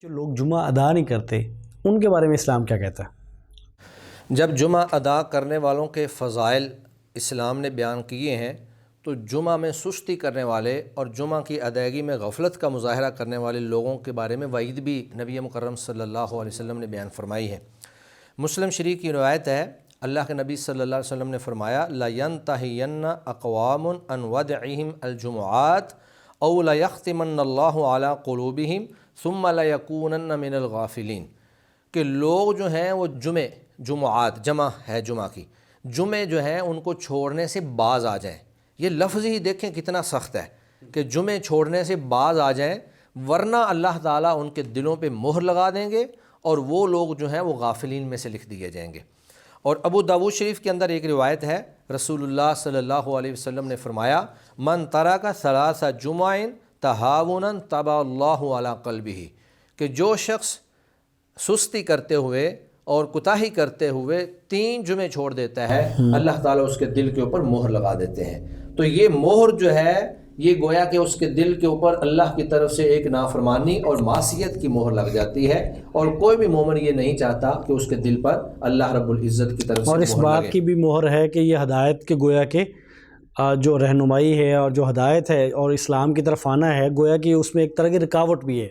جو لوگ جمعہ ادا نہیں کرتے ان کے بارے میں اسلام کیا کہتا ہے؟ جب جمعہ ادا کرنے والوں کے فضائل اسلام نے بیان کیے ہیں تو جمعہ میں سستی کرنے والے اور جمعہ کی ادائیگی میں غفلت کا مظاہرہ کرنے والے لوگوں کے بارے میں وعید بھی نبی مکرم صلی اللہ علیہ وسلم نے بیان فرمائی ہے۔ مسلم شریف کی روایت ہے، اللہ کے نبی صلی اللہ علیہ وسلم نے فرمایا لَيَنْتَهِيَنَّ أَقْوَامٌ عَنْ وَدْعِهِمْ الْجُمُعَاتِ أَوْ لَيَخْتِمَنَّ اللَّهُ عَلَىٰ قُلُوبِهِمْ ثُمَّ لَيَكُونَنَّ مِنَ الْغَافِلِينَ کہ لوگ جو ہیں وہ جمعات جمع ہے جمعہ کی جمعے جو ہیں ان کو چھوڑنے سے باز آ جائیں۔ یہ لفظ ہی دیکھیں کتنا سخت ہے کہ جمعے چھوڑنے سے باز آ جائیں، ورنہ اللہ تعالیٰ ان کے دلوں پہ مہر لگا دیں گے اور وہ لوگ جو ہیں وہ غافلین میں سے لکھ دیے جائیں گے۔ اور ابو داؤد شریف کے اندر ایک روایت ہے، رسول اللہ صلی اللہ علیہ وسلم نے فرمایا من ترک ثلاث جمع تہاونا طبع اللہ علی قلبہ کہ جو شخص سستی کرتے ہوئے اور کوتاہی کرتے ہوئے 3 جمعے چھوڑ دیتا ہے، اللہ تعالیٰ اس کے دل کے اوپر مہر لگا دیتے ہیں۔ تو یہ مہر جو ہے یہ گویا کہ اس کے دل کے اوپر اللہ کی طرف سے ایک نافرمانی اور معصیت کی مہر لگ جاتی ہے، اور کوئی بھی مومن یہ نہیں چاہتا کہ اس کے دل پر اللہ رب العزت کی طرف سے اور اس بات کی بھی مہر ہے کہ یہ ہدایت کے گویا کہ جو رہنمائی ہے اور جو ہدایت ہے اور اسلام کی طرف آنا ہے، گویا کہ اس میں ایک طرح کی رکاوٹ بھی ہے۔